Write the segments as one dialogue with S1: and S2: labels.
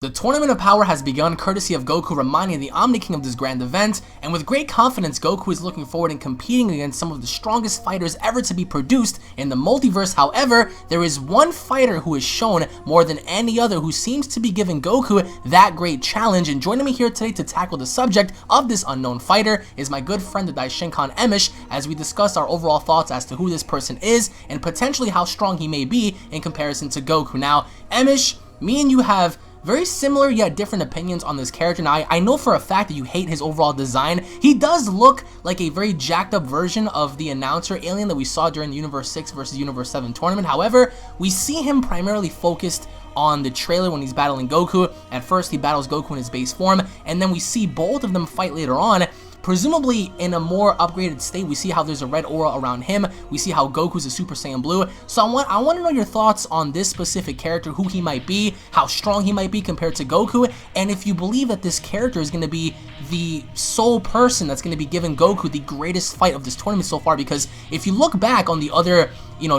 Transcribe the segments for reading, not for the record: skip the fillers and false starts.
S1: The Tournament of Power has begun, courtesy of Goku reminding the Omni King of this grand event, and with great confidence, Goku is looking forward and competing against some of the strongest fighters ever to be produced in the multiverse. However, there is one fighter who is shown more than any other who seems to be giving Goku that great challenge, and joining me here today to tackle the subject of this unknown fighter is my good friend the Dai Shinkan Emosh, as we discuss our overall thoughts as to who this person is and potentially how strong he may be in comparison to Goku. Now, Emosh, me and you have very similar yet different opinions on this character. Now, I know for a fact that you hate his overall design. He does look like a very jacked up version of the announcer alien that we saw during the Universe 6 versus Universe 7 tournament. However, we see him primarily focused on the trailer when he's battling Goku. At first, he battles Goku in his base form, and then we see both of them fight later on, presumably in a more upgraded state. We see how there's a red aura around him. We see how Goku's a Super Saiyan Blue. So I want to know your thoughts on this specific character, who he might be, how strong he might be compared to Goku, and if you believe that this character is going to be the sole person that's going to be giving Goku the greatest fight of this tournament so far. Because if you look back on the other,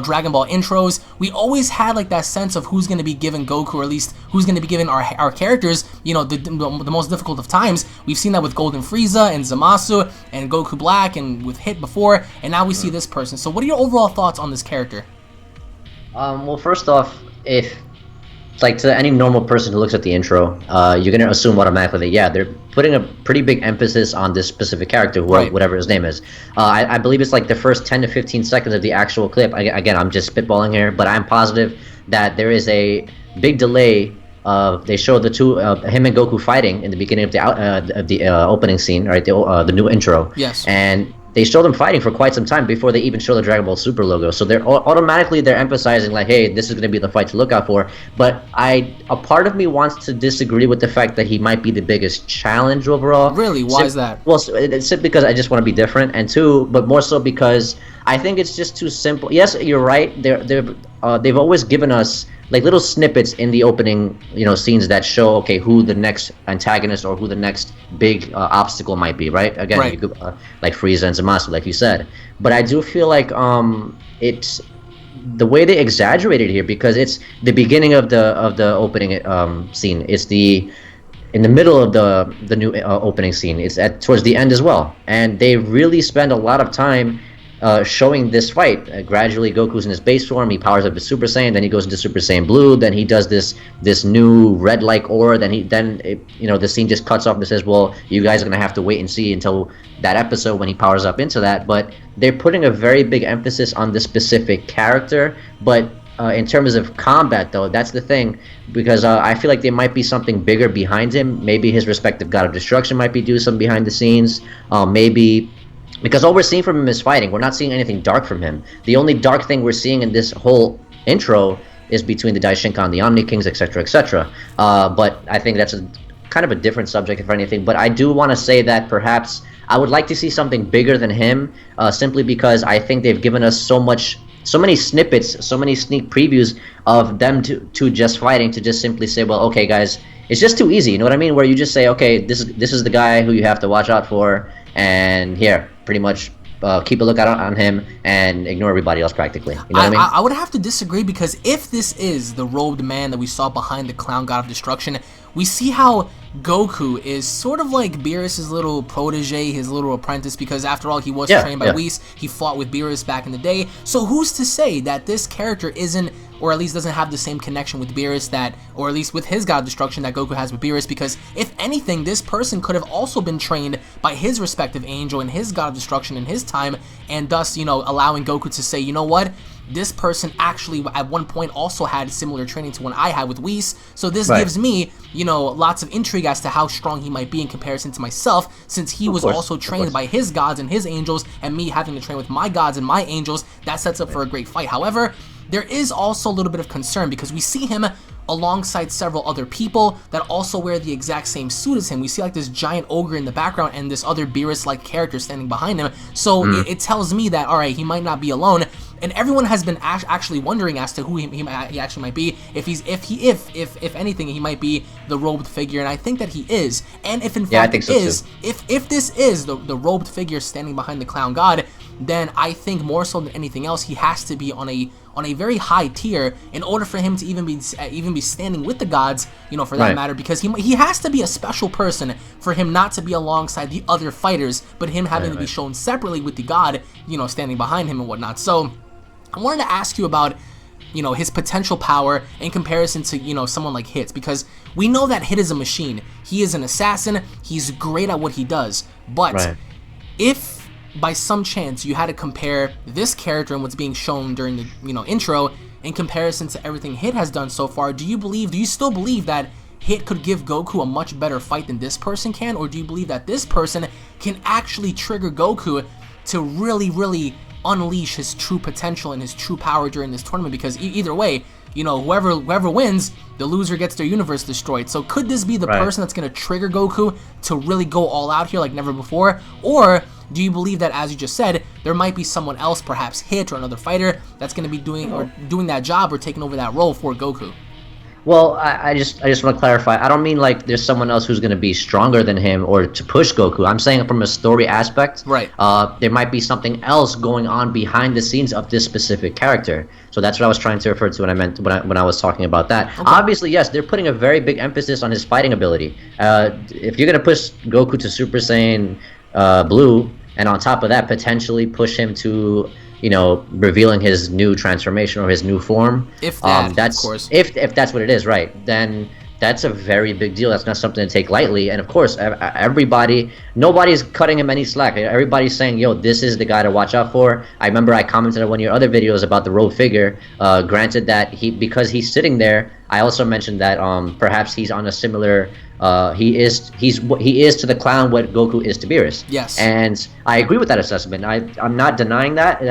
S1: Dragon Ball intros, we always had like that sense of who's going to be giving Goku, or at least who's going to be giving our characters, the most difficult of times. We've seen that with Golden Frieza and Zamasu and Goku Black and with Hit before, and now we see this person. So what are your overall thoughts on this character?
S2: Well, first off, if like to any normal person who looks at the intro, you're gonna assume automatically that yeah, they're putting a pretty big emphasis on this specific character, whatever his name is. I believe it's like the first 10 to 15 seconds of the actual clip. Again, I'm just spitballing here, but I'm positive that there is a big delay. They show the two, him and Goku fighting in the beginning of the opening scene, right? The new intro.
S1: Yes.
S2: And they show them fighting for quite some time before they even show the Dragon Ball Super logo. So they're automatically emphasizing like, hey, this is going to be the fight to look out for. But a part of me wants to disagree with the fact that he might be the biggest challenge overall.
S1: Really? Why is that?
S2: Well, it's simply because I just want to be different, and two, but more so because I think it's just too simple. Yes, you're right. They've always given us like little snippets in the opening, scenes that show who the next antagonist or who the next big obstacle might be, right? Again,
S1: right.
S2: You could, like Frieza and Zamasu, like you said. But I do feel like it's the way they exaggerated here, because it's the beginning of the opening scene. It's in the middle of the new opening scene. It's towards the end as well, and they really spend a lot of time showing this fight. Gradually, Goku's in his base form. He powers up to Super Saiyan. Then he goes into Super Saiyan Blue. Then he does this new red-like aura. The scene just cuts off and says, "Well, you guys are gonna have to wait and see until that episode when he powers up into that." But they're putting a very big emphasis on this specific character. But in terms of combat, though, that's the thing, because I feel like there might be something bigger behind him. Maybe his respective God of Destruction might be doing something behind the scenes. Maybe. Because all we're seeing from him is fighting. We're not seeing anything dark from him. The only dark thing we're seeing in this whole intro is between the Dai Shinkan, the Omni Kings, etc., etc. But I think that's kind of a different subject, if anything. But I do want to say that perhaps I would like to see something bigger than him, simply because I think they've given us so many snippets, so many sneak previews of them to just fighting, to just simply say, well, okay, guys, it's just too easy. You know what I mean? Where you just say, okay, this is the guy who you have to watch out for, and here, pretty much keep a lookout on him and ignore everybody else practically. You know what I mean?
S1: I would have to disagree, because if this is the robed man that we saw behind the clown God of Destruction, we see how Goku is sort of like Beerus' little protege, his little apprentice, because after all, he was trained by Whis. He fought with Beerus back in the day. So who's to say that this character isn't, or at least doesn't have the same connection with Beerus or at least with his God of Destruction that Goku has with Beerus? Because if anything, this person could have also been trained by his respective angel and his God of Destruction in his time, and thus, allowing Goku to say, you know what? This person actually at one point also had similar training to what I had with Whis, so this gives me, lots of intrigue as to how strong he might be in comparison to myself, since he was also trained by his gods and his angels, and me having to train with my gods and my angels. That sets up for a great fight. However, there is also a little bit of concern, because we see him alongside several other people that also wear the exact same suit as him. We see like this giant ogre in the background and this other Beerus-like character standing behind him. So it tells me that, all right, he might not be alone. And everyone has been actually wondering as to who he actually might be. If anything, he might be the robed figure, and I think that he is. And if in fact it is, if this is the robed figure standing behind the clown god, then I think more so than anything else, he has to be on on a very high tier in order for him to even be standing with the gods, you know, for that matter, because he has to be a special person for him not to be alongside the other fighters, but him having to be shown separately with the god, you know, standing behind him and whatnot. So I wanted to ask you about, you know, his potential power in comparison to, you know, someone like Hit, because we know that Hit is a machine. He is an assassin. He's great at what he does. But if by some chance you had to compare this character and what's being shown during the, you know, intro in comparison to everything Hit has done so far, do you still believe that Hit could give Goku a much better fight than this person can, or do you believe that this person can actually trigger Goku to really unleash his true potential and his true power during this tournament? Because either way, you know, whoever wins, the loser gets their universe destroyed. So could this be the person that's going to trigger Goku to really go all out here like never before? Or do you believe that, as you just said, there might be someone else, perhaps Hit or another fighter, that's going to be doing that job or taking over that role for Goku?
S2: Well, I just want to clarify. I don't mean like there's someone else who's going to be stronger than him or to push Goku. I'm saying from a story aspect, there might be something else going on behind the scenes of this specific character. So that's what I was trying to refer to when I meant when I was talking about that. Okay. Obviously, yes, they're putting a very big emphasis on his fighting ability. If you're going to push Goku to Super Saiyan Blue, and on top of that, potentially push him to, you know, revealing his new transformation or his new form. If that, of course. If that's what it is, right? Then that's a very big deal. That's not something to take lightly. And of course, nobody's cutting him any slack. Everybody's saying, yo, this is the guy to watch out for. I remember I commented on one of your other videos about the rogue figure. Granted that because he's sitting there, I also mentioned that perhaps he's on a similar. He is to the clown what Goku is to Beerus.
S1: Yes.
S2: And I agree with that assessment. I'm not denying that.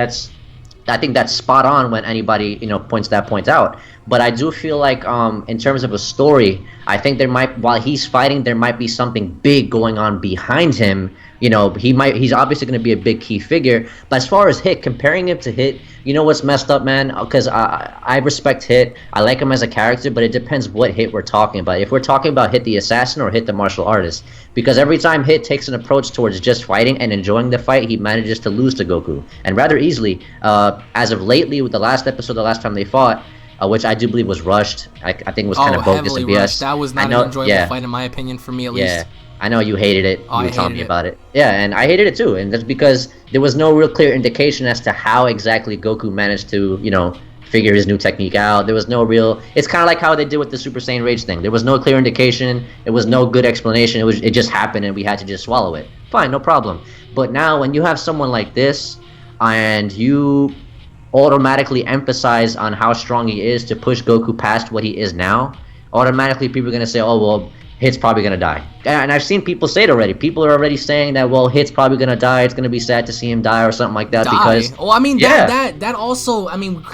S2: I think that's spot on when anybody, you know, points that point out. But I do feel like in terms of a story, I think while he's fighting, there might be something big going on behind him. You know, he's obviously going to be a big key figure. But as far as Hit, comparing him to Hit, you know what's messed up, man? Because I respect Hit. I like him as a character, but it depends what Hit we're talking about. If we're talking about Hit the assassin or Hit the martial artist. Because every time Hit takes an approach towards just fighting and enjoying the fight, he manages to lose to Goku. And rather easily. As of lately, with the last episode, the last time they fought, which I do believe was rushed. I think was kind of bogus and BS.
S1: Rushed. That was not an enjoyable fight, in my opinion, for me at least.
S2: I know you hated it. You were telling me about it. Yeah, and I hated it too. And that's because there was no real clear indication as to how exactly Goku managed to, you know, figure his new technique out. There was no real. It's kind of like how they did with the Super Saiyan Rage thing. There was no clear indication. It was no good explanation. It just happened, and we had to just swallow it. Fine, no problem. But now, when you have someone like this, and you automatically emphasize on how strong he is to push Goku past what he is now, automatically people are going to say, oh, well, Hit's probably going to die. And I've seen people say it already. People are already saying that, well, Hit's probably going to die. It's going to be sad to see him die or something like that. Because
S1: well, I mean, that also, I mean,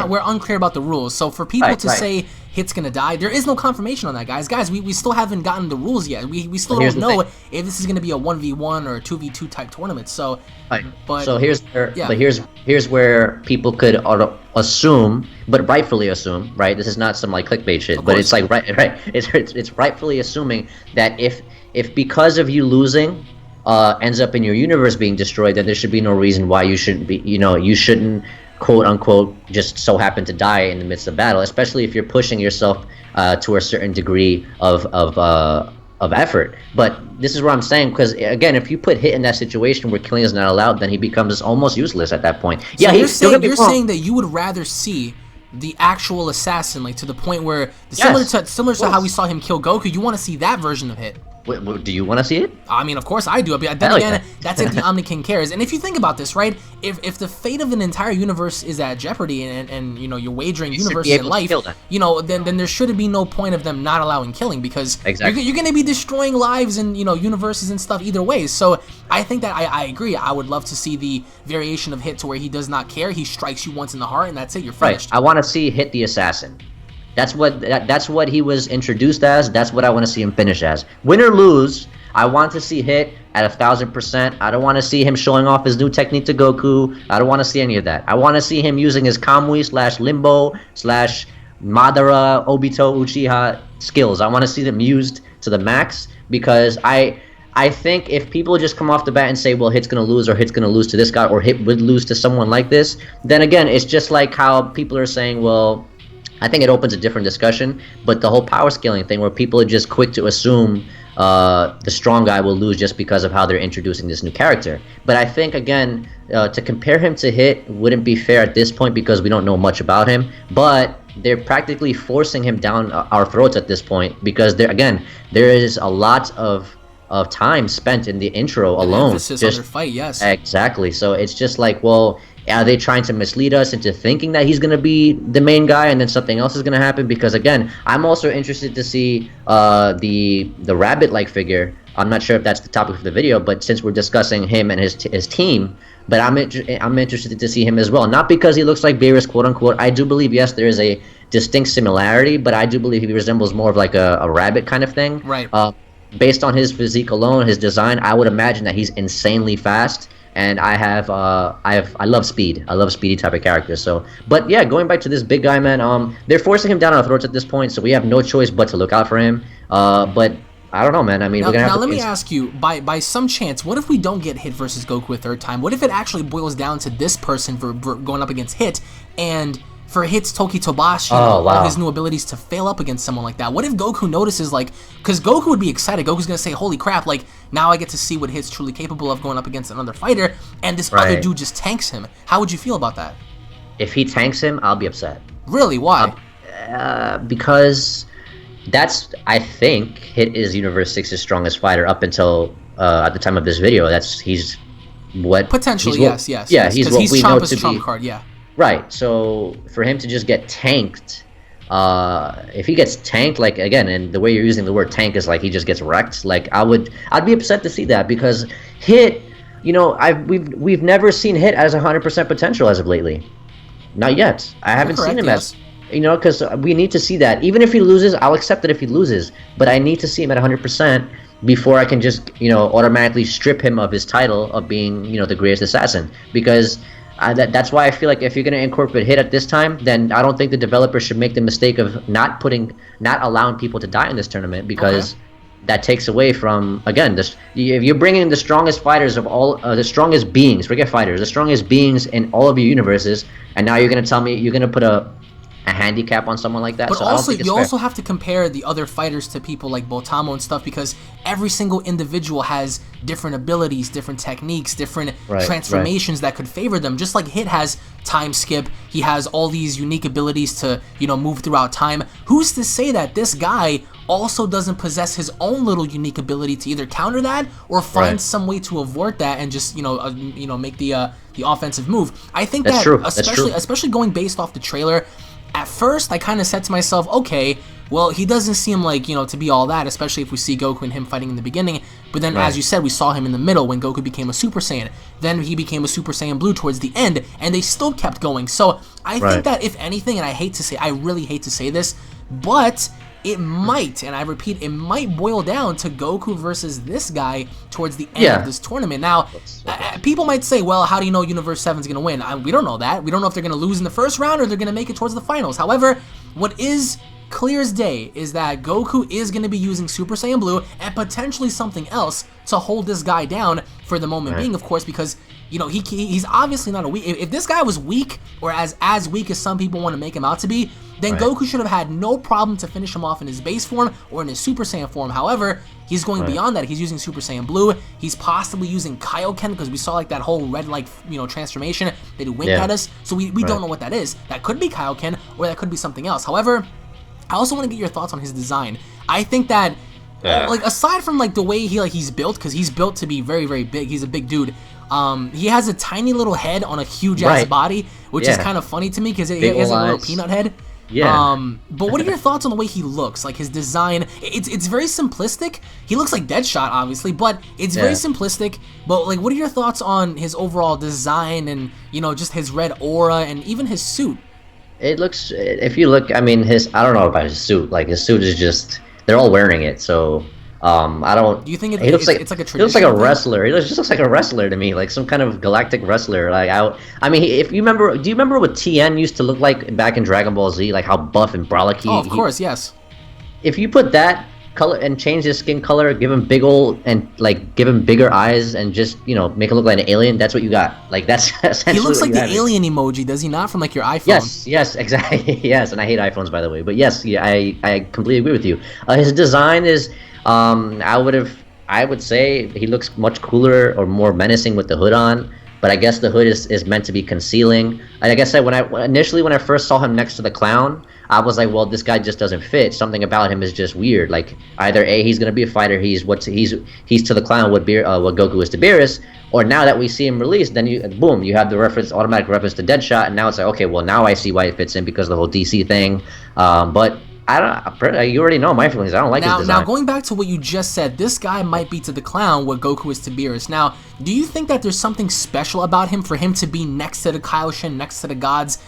S1: we're unclear about the rules. So for people to say Hit's going to die, there is no confirmation on that, guys. Guys, we still haven't gotten the rules yet. We still don't know if this is going to be a 1v1 or a 2v2 type tournament. So,
S2: here's where people could assume, but rightfully assume, right? This is not some like clickbait shit, but it's like it's rightfully assuming that if because of you losing ends up in your universe being destroyed, then there should be no reason why you shouldn't quote unquote just so happen to die in the midst of battle, especially if you're pushing yourself to a certain degree of effort. But this is what I'm saying, because again, if you put Hit in that situation where killing is not allowed, then he becomes almost useless at that point.
S1: So you're saying that you would rather see the actual assassin, like to the point where similar to how we saw him kill Goku, you want to see that version of Hit.
S2: Do you want to see it?
S1: I mean, of course I do. But then again, that's if the Omni King cares. And if you think about this, right? If the fate of an entire universe is at jeopardy, and you know you're wagering universes in life, you know, then there should be no point of them not allowing killing, because you're going to be destroying lives and, you know, universes and stuff either way. So I think that I agree. I would love to see the variation of Hit to where he does not care. He strikes you once in the heart, and that's it. You're finished.
S2: Right. I want to see Hit the assassin. That's what he was introduced as. That's what I want to see him finish as. Win or lose, I want to see Hit at 1,000%. I don't want to see him showing off his new technique to Goku. I don't want to see any of that. I want to see him using his Kamui / Limbo / Madara Obito Uchiha skills. I want to see them used to the max, because I think if people just come off the bat and say, well, Hit's gonna lose, or Hit's gonna lose to this guy, or Hit would lose to someone like this, then again, it's just like how people are saying, well, I think it opens a different discussion, but the whole power scaling thing where people are just quick to assume the strong guy will lose just because of how they're introducing this new character. But I think, again, to compare him to Hit wouldn't be fair at this point because we don't know much about him, but they're practically forcing him down our throats at this point because, there is a lot of time spent in the intro alone.
S1: Emphasis on their fight, yes.
S2: Exactly. So it's just like, well, are they trying to mislead us into thinking that he's going to be the main guy and then something else is going to happen? Because, again, I'm also interested to see the rabbit-like figure. I'm not sure if that's the topic of the video, but since we're discussing him and his team, but I'm interested to see him as well. Not because he looks like Beerus, quote-unquote. I do believe, yes, there is a distinct similarity, but I do believe he resembles more of like a rabbit kind of thing.
S1: Right.
S2: Based on his physique alone, his design, I would imagine that he's insanely fast. And I love speed. I love speedy type of characters. So, but yeah, going back to this big guy, man. They're forcing him down our throats at this point, so we have no choice but to look out for him. But I don't know, man. I mean, we're gonna have to.
S1: Now, let me ask you, by some chance, what if we don't get Hit versus Goku a third time? What if it actually boils down to this person for going up against Hit, and for Hit's Toki Tobashi, all his new abilities to fail up against someone like that? What if Goku notices, like, because Goku would be excited. Goku's going to say, holy crap, like, now I get to see what Hit's truly capable of going up against another fighter, and this other dude just tanks him. How would you feel about that?
S2: If he tanks him, I'll be upset.
S1: Really? Why?
S2: Because I think Hit is Universe 6's strongest fighter up until at the time of this video.
S1: Potentially, yes.
S2: Yeah, he's what we know to be.
S1: Card, yeah.
S2: Right, so for him to just get tanked, if he gets tanked, like, again, and the way you're using the word tank is like he just gets wrecked, like, I'd be upset to see that because Hit, we've never seen Hit as 100% potential as of lately. Not yet. I haven't seen him as, because we need to see that. Even if he loses, I'll accept it if he loses, but I need to see him at 100% before I can just, automatically strip him of his title of being, the greatest assassin, because that's why I feel like if you're going to incorporate Hit at this time, then I don't think the developer should make the mistake of not allowing people to die in this tournament, because that takes away from, again, if you're bringing the strongest fighters of all, the strongest beings, forget fighters, the strongest beings in all of your universes, and now you're going to tell me you're going to put a handicap on someone like that.
S1: But
S2: so
S1: also, you also have to compare the other fighters to people like Botamo and stuff, because every single individual has different abilities, different techniques, different transformations that could favor them. Just like Hit has time skip, he has all these unique abilities to, move throughout time. Who's to say that this guy also doesn't possess his own little unique ability to either counter that or find some way to avoid that and just, make the offensive move? I think
S2: that's true.
S1: Especially going based off the trailer. At first, I kind of said to myself, okay, well, he doesn't seem like, to be all that, especially if we see Goku and him fighting in the beginning. But then, as you said, we saw him in the middle when Goku became a Super Saiyan. Then he became a Super Saiyan Blue towards the end, and they still kept going. So I think that, if anything, and I really hate to say this, but it might, and I repeat, it might boil down to Goku versus this guy towards the end of this tournament. Now, people might say, well, how do you know Universe 7 is going to win? We don't know that. We don't know if they're going to lose in the first round or they're going to make it towards the finals. However, what is clear as day is that Goku is going to be using Super Saiyan Blue and potentially something else to hold this guy down for the moment being, of course, because he's obviously not a weak. If this guy was weak, or as weak as some people want to make him out to be, then Goku should have had no problem to finish him off in his base form or in his Super Saiyan form. However, he's going beyond that. He's using Super Saiyan Blue. He's possibly using Kaioken, because we saw like that whole red transformation that he winked at us. So we don't know what that is. That could be Kaioken, or that could be something else. However, I also want to get your thoughts on his design. I think that aside from the way he's built, because he's built to be very, very big. He's a big dude. He has a tiny little head on a huge ass body, which is kind of funny to me because he has a little peanut head.
S2: Yeah.
S1: But what are your thoughts on the way he looks? Like his design, it's very simplistic. He looks like Deadshot, obviously, but it's very simplistic. But what are your thoughts on his overall design and just his red aura and even his suit?
S2: It looks, if you look, I mean, I don't know about his suit. Like his suit is just, they're all wearing it, so. I don't.
S1: Do you think
S2: he looks like
S1: it's like a tradition?
S2: He looks like a wrestler. He just looks like a wrestler to me, like some kind of galactic wrestler. Like I mean, if you remember, do you remember what Tien used to look like back in Dragon Ball Z? Like how buff and brolic he.
S1: Oh, of course, yes.
S2: If you put that color and change his skin color, give him big old and like give him bigger eyes, and just make him look like an alien. That's what you got. Like that's
S1: He
S2: essentially
S1: looks
S2: what
S1: like
S2: you
S1: the
S2: have here.
S1: alien emoji, does he not? From like your iPhone.
S2: Yes, exactly. Yes, and I hate iPhones, by the way. But yes, yeah, I completely agree with you. His design is, I would say he looks much cooler or more menacing with the hood on. But I guess the hood is meant to be concealing. And like I said, initially when I first saw him next to the clown, I was like, well, this guy just doesn't fit. Something about him is just weird. Like either A, he's gonna be a fighter, he's to the clown what Goku is to Beerus, or now that we see him released, then you have the automatic reference to Deadshot, and now it's like, okay, well now I see why it fits in because of the whole DC thing. But I don't. You already know my feelings. I don't like his design.
S1: Now, going back to what you just said, this guy might be to the clown what Goku is to Beerus. Now, do you think that there's something special about him for him to be next to the Kaioshin, next to the gods,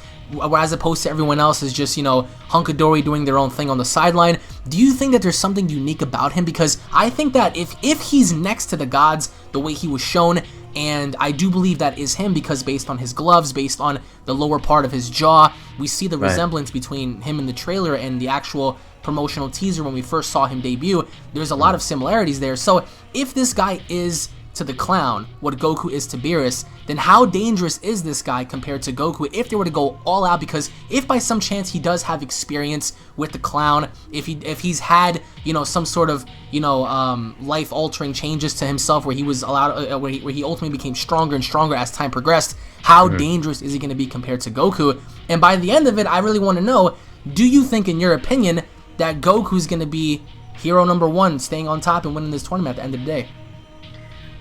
S1: as opposed to everyone else is just, hunkadory doing their own thing on the sideline? Do you think that there's something unique about him? Because I think that if he's next to the gods the way he was shown, and I do believe that is him because based on his gloves, based on the lower part of his jaw, we see the resemblance between him in the trailer and the actual promotional teaser when we first saw him debut. There's a lot of similarities there. So if this guy is to the clown what Goku is to Beerus, then how dangerous is this guy compared to Goku if they were to go all out? Because if by some chance he does have experience with the clown, if he's had some sort of life altering changes to himself where he was allowed where he ultimately became stronger and stronger as time progressed, how dangerous is he going to be compared to Goku? And by the end of it, I really want to know, do you think in your opinion that Goku's going to be hero number one, staying on top and winning this tournament at the end of the day?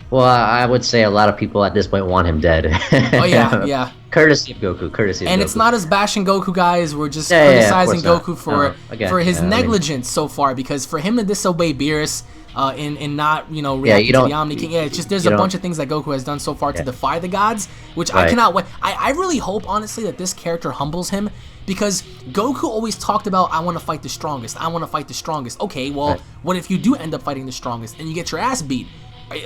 S2: Well, I would say a lot of people at this point want him dead.
S1: Oh yeah.
S2: Courtesy of Goku.
S1: And it's not us bashing Goku, guys. We're just criticizing Goku for his negligence so far, because for him to disobey Beerus and not react to the Omni King, it's just there's a bunch of things that Goku has done so far to defy the gods, which I cannot wait. I really hope honestly that this character humbles him, because Goku always talked about, I want to fight the strongest. I want to fight the strongest. Okay, well, what if you do end up fighting the strongest and you get your ass beat?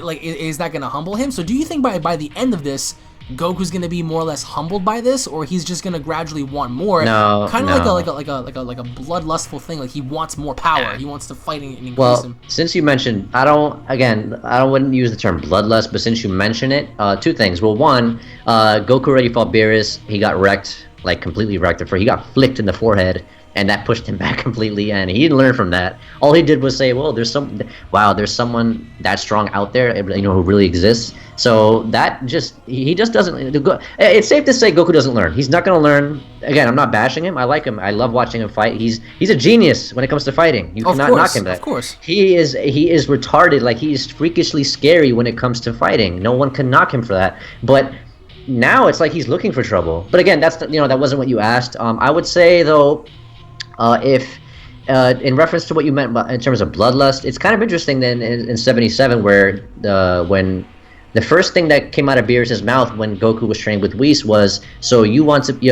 S1: Like, is that gonna humble him? So do you think by the end of this, Goku's gonna be more or less humbled by this, or he's just gonna gradually want more?
S2: No,
S1: kind of like a bloodlustful thing. Like he wants more power. He wants to fight and increase him.
S2: Since you mentioned, I wouldn't use the term bloodlust, but since you mention it, two things. Well, one, Goku already fought Beerus. He got wrecked, like completely wrecked. He got flicked in the forehead, and that pushed him back completely, and he didn't learn from that. All he did was say, well, there's someone that strong out there, who really exists. So that he just doesn't. It's safe to say Goku doesn't learn. He's not going to learn. Again, I'm not bashing him. I like him. I love watching him fight. He's a genius when it comes to fighting. You cannot knock him.
S1: Of course.
S2: He is retarded. Like, he is freakishly scary when it comes to fighting. No one can knock him for that. But now it's like he's looking for trouble. But again, that wasn't what you asked. I would say though, if in reference to what you meant in terms of bloodlust, it's kind of interesting then in 77 where when the first thing that came out of Beerus' mouth when Goku was training with Whis was, so you want to be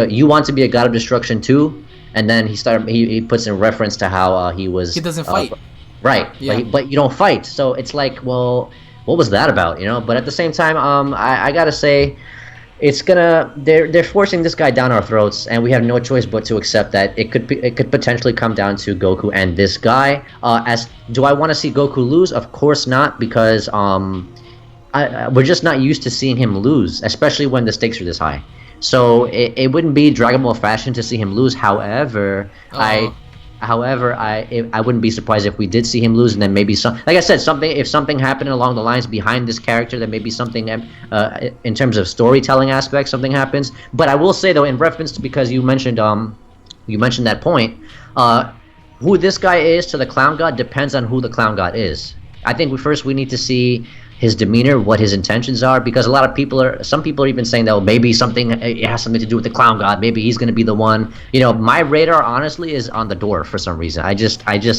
S2: a god of destruction too? And then he puts in reference to how he doesn't fight. Right. Yeah. But you don't fight. So it's like, well, what was that about? But at the same time, I gotta say, they're forcing this guy down our throats, and we have no choice but to accept that it could potentially come down to Goku and this guy. Do I want to see Goku lose? Of course not, because we're just not used to seeing him lose, especially when the stakes are this high. So it wouldn't be Dragon Ball fashion to see him lose. However, I wouldn't be surprised if we did see him lose, and then maybe like I said, if something happened along the lines behind this character, then maybe something in terms of storytelling aspects, something happens. But I will say though, in reference to, because you mentioned that point, who this guy is to the Clown God depends on who the Clown God is. I think we need to see his demeanor, what his intentions are, because some people are even saying that maybe it has something to do with the Clown God. Maybe he's going to be the one. My radar honestly is on the door for some reason.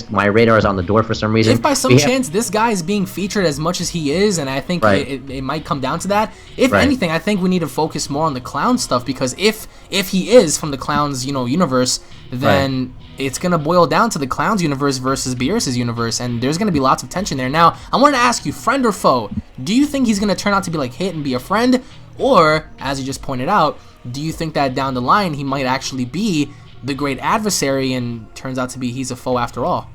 S2: My radar is on the door for some reason.
S1: If by some chance this guy is being featured as much as he is, and I think it might come down to that. If anything, I think we need to focus more on the Clown stuff, because if he is from the Clown's universe, then it's going to boil down to the Clown's universe versus Beerus' universe, and there's going to be lots of tension there. Now, I want to ask you, friend or foe, do you think he's going to turn out to be like Hit and be a friend? Or, as you just pointed out, do you think that down the line he might actually be the great adversary and turns out to be he's a foe after all?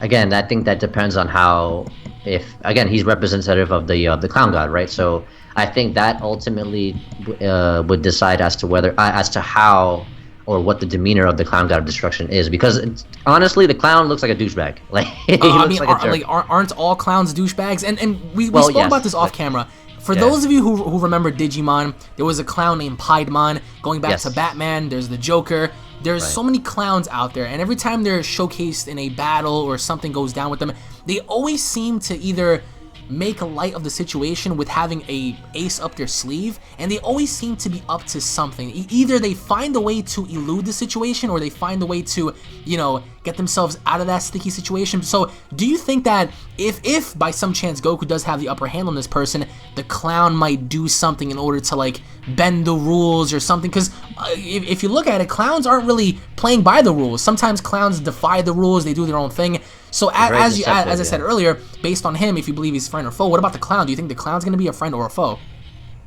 S2: again, I think that depends on how, if again he's representative of the clown god, right? So I think that ultimately would decide as to whether as to how or what the demeanor of the clown god of destruction is, because honestly the clown looks like a douchebag. Like he
S1: I
S2: looks
S1: mean,
S2: like a jerk.
S1: aren't all clowns douchebags? And we
S2: Well,
S1: spoke about
S2: yes,
S1: this off camera. For
S2: yeah.
S1: those of you who remember Digimon, there was a clown named Piedmon. Going back
S2: Yes.
S1: to Batman, there's the Joker. There's
S2: Right.
S1: so many clowns out there, and every time they're showcased in a battle or something goes down with them, they always seem to either make light of the situation with having a ace up their sleeve, and they always seem to be up to something. Either they find a way to elude the situation, or they find a way to, you know, get themselves out of that sticky situation. So do you think that if by some chance Goku does have the upper hand on this person, the clown might do something in order to like bend the rules or something? Because if you look at it, clowns aren't really playing by the rules. Sometimes clowns defy the rules, they do their own thing. So as I said earlier, based on him, if you believe he's friend or foe, what about the clown? Do you think the clown's going to be a friend or a foe?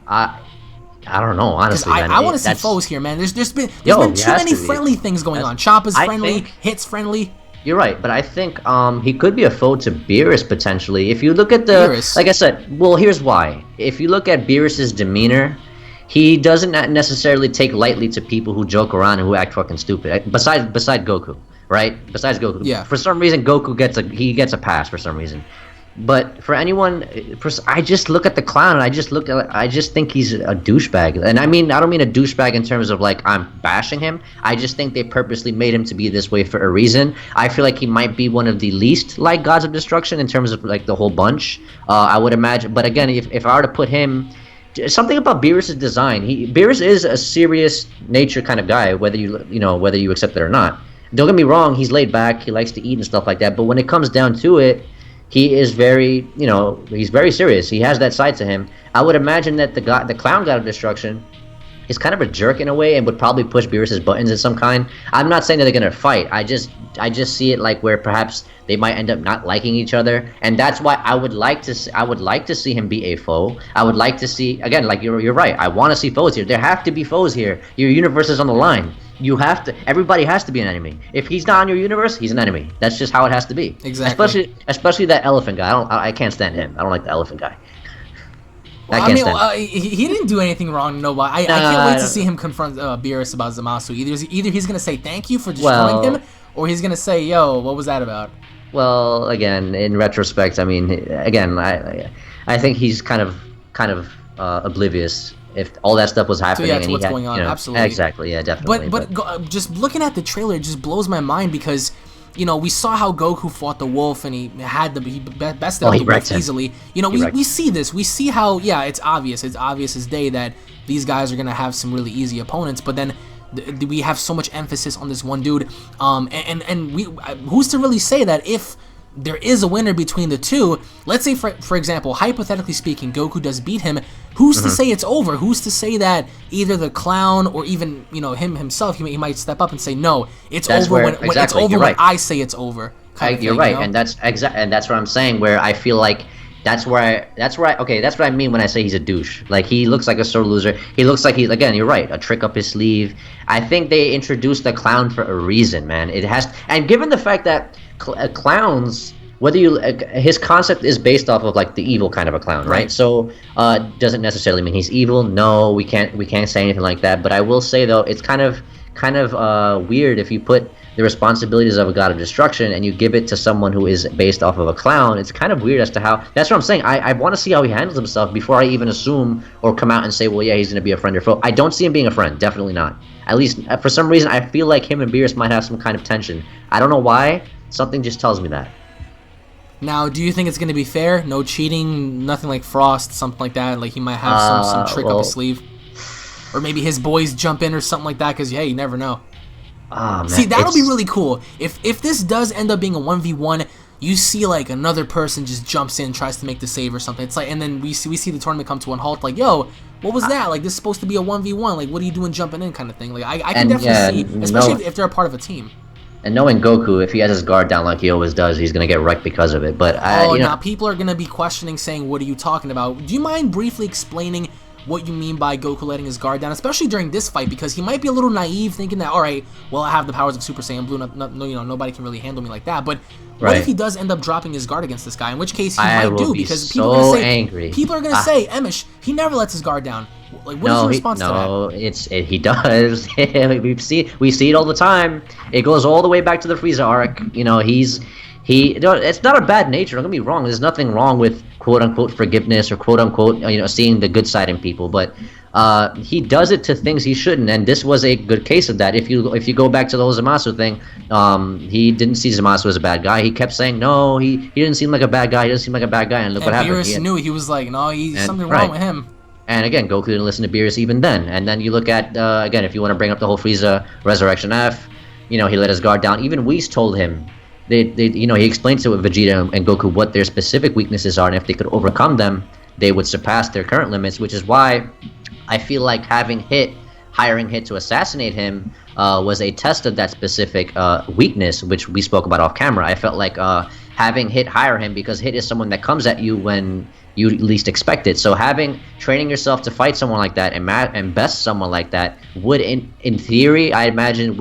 S2: I don't know, honestly.
S1: I want to see foes here, man. There's been too many friendly things going on. Choppa's friendly, Hit's friendly.
S2: You're right, but I think he could be a foe to Beerus potentially. If you look at the, like I said, well, here's why. If you look at Beerus's demeanor, he doesn't necessarily take lightly to people who joke around and who act fucking stupid. Besides Goku, right? Besides Goku,
S1: yeah.
S2: For some reason, Goku gets a pass for some reason. But for anyone, I just look at the clown and I just think he's a douchebag. And I mean, I don't mean a douchebag in terms of like I'm bashing him. I just think they purposely made him to be this way for a reason. I feel like he might be one of the least like gods of destruction in terms of like the whole bunch. I would imagine. But again, if I were to put him, something about Beerus's design, Beerus is a serious nature kind of guy, whether you accept it or not. Don't get me wrong, he's laid back, he likes to eat and stuff like that. But when it comes down to it, he is very, he's very serious. He has that side to him. I would imagine that the clown god of destruction is kind of a jerk in a way and would probably push Beerus's buttons in some kind. I'm not saying that they're gonna fight. I just see it like where perhaps they might end up not liking each other, and that's why I would like to see him be a foe. I would like to see, again, like you're right. I want to see foes here. There have to be foes here. Your universe is on the line. Everybody has to be an enemy. If he's not on your universe, he's an enemy. That's just how it has to be.
S1: Exactly.
S2: Especially that elephant guy. I can't stand him. I don't like the elephant guy.
S1: Well, I mean, he didn't do anything wrong. No, but I can't wait to see him confront Beerus about Zamasu. Either he's gonna say thank you for destroying him, or he's gonna say, "Yo, what was that about?"
S2: Well, again, in retrospect, I mean, again, I think he's kind of oblivious if all that stuff was happening.
S1: So, what's going on? Absolutely.
S2: Exactly. Yeah, definitely.
S1: But just looking at the trailer, it just blows my mind because, we saw how Goku fought the wolf and he bested out the wolf easily. We see this. We see how, it's obvious. It's obvious as day that these guys are going to have some really easy opponents, but then we have so much emphasis on this one dude. And who's to really say that if there is a winner between the two? Let's say, for example, hypothetically speaking, Goku does beat him. Who's to say it's over? Who's to say that either the clown or even him himself, he might step up and say, no, it's over when it's over when I say it's over.
S2: You're right, and that's what I'm saying. Where I feel like that's what I mean when I say he's a douche. Like, he looks like a sore loser. He looks like again, you're right, a trick up his sleeve. I think they introduced the clown for a reason, man. And given the fact that clowns, his concept is based off of like the evil kind of a clown, right? So doesn't necessarily mean he's evil. No, we can't say anything like that. But I will say though, it's kind of weird if you put the responsibilities of a god of destruction and you give it to someone who is based off of a clown. It's kind of weird as to how. That's what I'm saying. I want to see how he handles himself before I even assume or come out and say, well, yeah, he's going to be a friend or foe. I don't see him being a friend. Definitely not. At least for some reason, I feel like him and Beerus might have some kind of tension. I don't know why. Something just tells me that.
S1: Now, do you think it's going to be fair? No cheating, nothing like Frost, something like that? Like he might have some trick up his sleeve? Or maybe his boys jump in or something like that, because, hey, you never know.
S2: Oh, man,
S1: see, that'll be really cool. If this does end up being a 1v1, you see like another person just jumps in, tries to make the save or something. It's like, and then we see the tournament come to a halt. Like, yo, what was that? Like, this is supposed to be a 1v1. Like, what are you doing jumping in, kind of thing. Like, I can definitely see, especially if they're a part of a team.
S2: And knowing Goku, if he has his guard down like he always does, he's gonna get wrecked because of it. But
S1: now people are gonna be questioning, saying, "What are you talking about?" Do you mind briefly explaining what you mean by Goku letting his guard down, especially during this fight, because he might be a little naive, thinking that, all right, well, I have the powers of Super Saiyan Blue, nobody can really handle me like that. But what if he does end up dropping his guard against this guy? In which case he might do, because people are gonna say,
S2: angry.
S1: People are gonna say, Emosh, he never lets his guard down. Like, what is your response to that?
S2: No, he does. we see it all the time. It goes all the way back to the Frieza arc. You know, it's not a bad nature. Don't get me wrong. There's nothing wrong with quote unquote forgiveness or quote unquote seeing the good side in people. But he does it to things he shouldn't, and this was a good case of that. If you go back to the whole Zamasu thing, he didn't see Zamasu as a bad guy. He kept saying no, he didn't seem like a bad guy. He doesn't seem like a bad guy, and look what happened.
S1: Beerus knew. He was like, no, he's something wrong with him.
S2: And again, Goku didn't listen to Beerus even then. And then you look at, again, if you want to bring up the whole Frieza Resurrection F, he let his guard down. Even Whis told him, he explained to Vegeta and Goku what their specific weaknesses are, and if they could overcome them, they would surpass their current limits, which is why I feel like hiring Hit to assassinate him was a test of that specific weakness, which we spoke about off camera. I felt like having Hit hire him, because Hit is someone that comes at you when you least expect it. So training yourself to fight someone like that and best someone like that would, in theory, I imagine,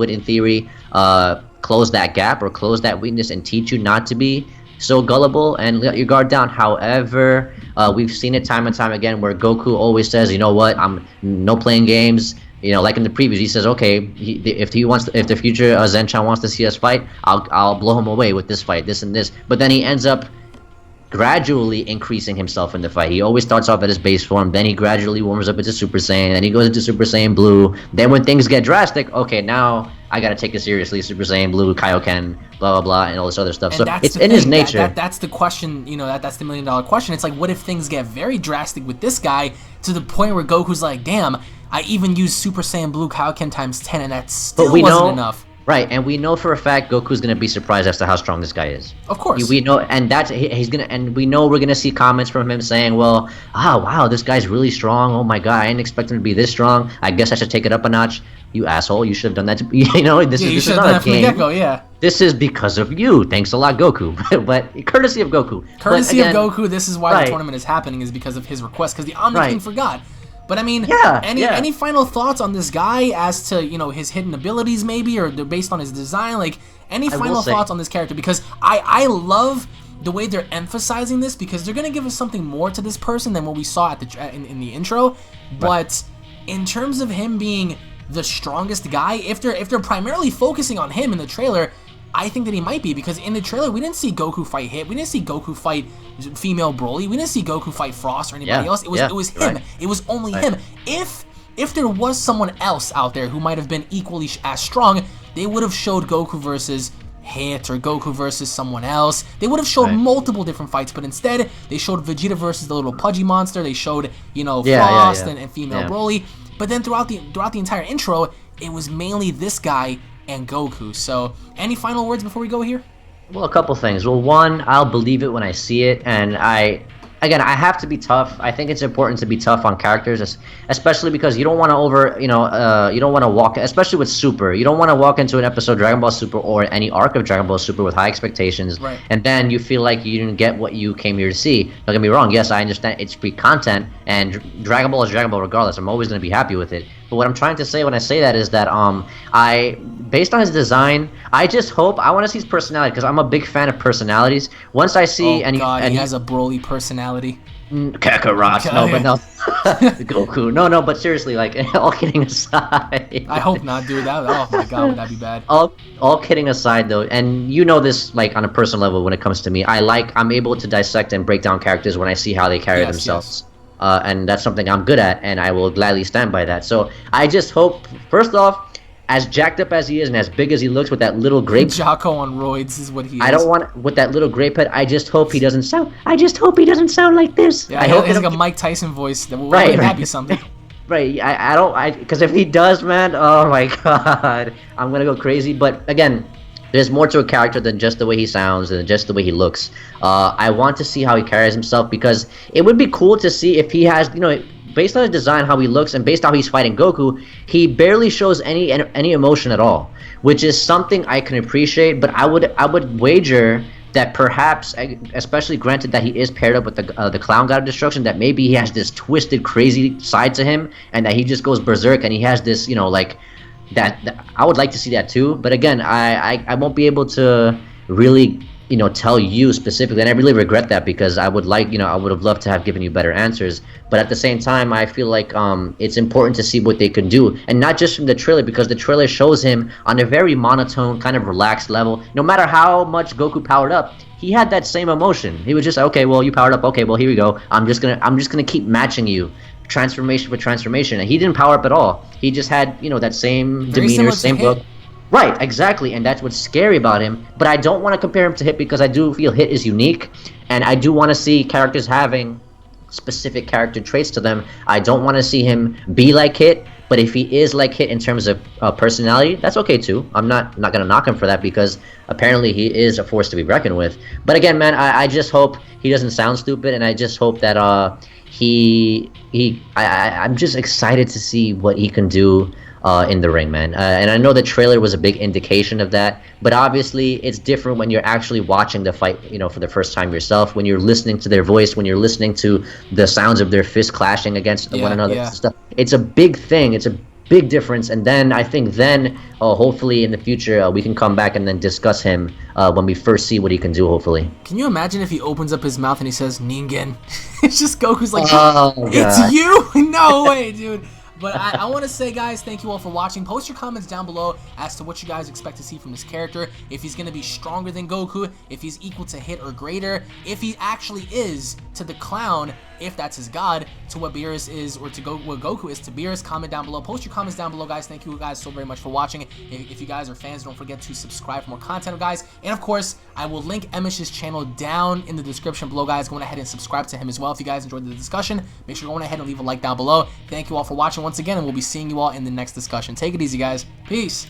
S2: close that gap or close that weakness and teach you not to be so gullible and let your guard down. However, we've seen it time and time again where Goku always says, you know what, I'm no playing games. Like in the previews, he says, okay, if the future Zenchan wants to see us fight, I'll blow him away with this fight, this and this. But then he ends up gradually increasing himself in the fight. He always starts off at his base form, then he gradually warms up into Super Saiyan, then he goes into Super Saiyan Blue. Then when things get drastic, okay, now I gotta take it seriously. Super Saiyan Blue, Kaioken, blah blah blah, and all this other stuff.
S1: And
S2: so it's in his nature.
S1: That's the question. That's the $1 million question. It's like, what if things get very drastic with this guy to the point where Goku's like, damn, I even used Super Saiyan Blue Kaioken times 10, and that still wasn't enough.
S2: Right, and we know for a fact Goku's gonna be surprised as to how strong this guy is.
S1: Of course,
S2: we know, and we know we're gonna see comments from him saying, "Well, wow, this guy's really strong. Oh my god, I didn't expect him to be this strong. I guess I should take it up a notch." You asshole! You should have done that. This is not a game. This is because of you. Thanks a lot, Goku. But courtesy of Goku.
S1: Of Goku. This is why the tournament is happening, is because of his request. Because the Omni King forgot. But I mean, any final thoughts on this guy as to his hidden abilities, maybe, or they're based on his design? Like, any final thoughts on this character? Because I love the way they're emphasizing this, because they're gonna give us something more to this person than what we saw at in the intro. Right. But in terms of him being the strongest guy, if they're primarily focusing on him in the trailer, I think that he might be, because in the trailer we didn't see Goku fight Hit, we didn't see Goku fight female Broly, we didn't see Goku fight Frost or anybody else. It was him. Right. It was only him. If there was someone else out there who might have been equally as strong, they would have showed Goku versus Hit or Goku versus someone else. They would have showed multiple different fights, but instead they showed Vegeta versus the little pudgy monster. They showed Frost and female Broly. But then throughout the entire intro, it was mainly this guy and Goku. So, any final words before we go here?
S2: Well, a couple things. Well, one, I'll believe it when I see it, and I have to be tough. I think it's important to be tough on characters, especially because you don't want to you don't want to walk, especially with Super. You don't want to walk into an episode of Dragon Ball Super or any arc of Dragon Ball Super with high expectations, and then you feel like you didn't get what you came here to see. Don't get me wrong. Yes, I understand it's free content, and Dragon Ball is Dragon Ball regardless. I'm always going to be happy with it. But what I'm trying to say when I say that is that based on his design, I just hope, I want to see his personality, because I'm a big fan of personalities. Once I see,
S1: he has a Broly personality.
S2: Kakarot, Goku, no, but seriously, like, all kidding aside.
S1: I hope not, dude. Oh my god, would that be bad?
S2: All kidding aside, though, and this, like, on a personal level when it comes to me, I'm able to dissect and break down characters when I see how they carry themselves. Yes. And that's something I'm good at, and I will gladly stand by that. So I just hope, first off, as jacked up as he is and as big as he looks with that little grape...
S1: Jocko on roids is what he is.
S2: I don't want... With that little grape head, I just hope he doesn't sound like this.
S1: Yeah, I hope he's like a Mike Tyson voice. That would be something.
S2: Right, because if he does, man, oh my god, I'm gonna go crazy. But again, there's more to a character than just the way he sounds and just the way he looks. I want to see how he carries himself, because it would be cool to see if he has, based on his design, how he looks, and based on how he's fighting Goku, he barely shows any emotion at all, which is something I can appreciate. But I would wager that perhaps, especially granted that he is paired up with the clown god of destruction, that maybe he has this twisted, crazy side to him, and that he just goes berserk, and he has this, you know, like that I would like to see that too. But again, I won't be able to really, you know, tell you specifically, and I really regret that, because I would like, you know, I would have loved to have given you better answers. But at the same time, I feel like it's important to see what they can do, and not just from the trailer, because the trailer shows him on a very monotone, kind of relaxed level. No matter how much Goku powered up, he had that same emotion. He was just, okay, well, you powered up, okay, well, here we go. I'm just gonna keep matching you, transformation for transformation. And he didn't power up at all. He just had, you know, that same
S1: Very
S2: demeanor,
S1: similar to
S2: same
S1: Hit.
S2: look. Right, exactly, and that's what's scary about him. But I don't want to compare him to Hit, because I do feel Hit is unique, and I do want to see characters having specific character traits to them. I don't want to see him be like Hit, but if he is like Hit in terms of personality, that's okay too. I'm not gonna knock him for that, because apparently he is a force to be reckoned with. But again, man, I just hope he doesn't sound stupid, and I just hope that I'm just excited to see what he can do in the ring, man. And I know the trailer was a big indication of that, but obviously it's different when you're actually watching the fight, you know, for the first time yourself, when you're listening to their voice, when you're listening to the sounds of their fists clashing against one another.
S1: Yeah.
S2: Stuff. It's a big thing. It's a big difference. And then I think hopefully in the future we can come back and then discuss him when we first see what he can do, hopefully.
S1: Can you imagine if he opens up his mouth and he says Ningen? It's just Goku's like,
S2: Oh,
S1: it's
S2: God.
S1: you? No way, dude. But I want to say, guys, thank you all for watching. Post your comments down below as to what you guys expect to see from this character. If he's going to be stronger than Goku, if he's equal to Hit or greater, if he actually is to the clown, if that's his god, to what Beerus is, or to what Goku is to Beerus. Comment down below. Post your comments down below, guys. Thank you guys so very much for watching. If you guys are fans, don't forget to subscribe for more content, guys. And of course, I will link Emish's channel down in the description below, guys. Go ahead and subscribe to him as well. If you guys enjoyed the discussion, make sure to go ahead and leave a like down below. Thank you all for watching once again, and we'll be seeing you all in the next discussion. Take it easy, guys. Peace.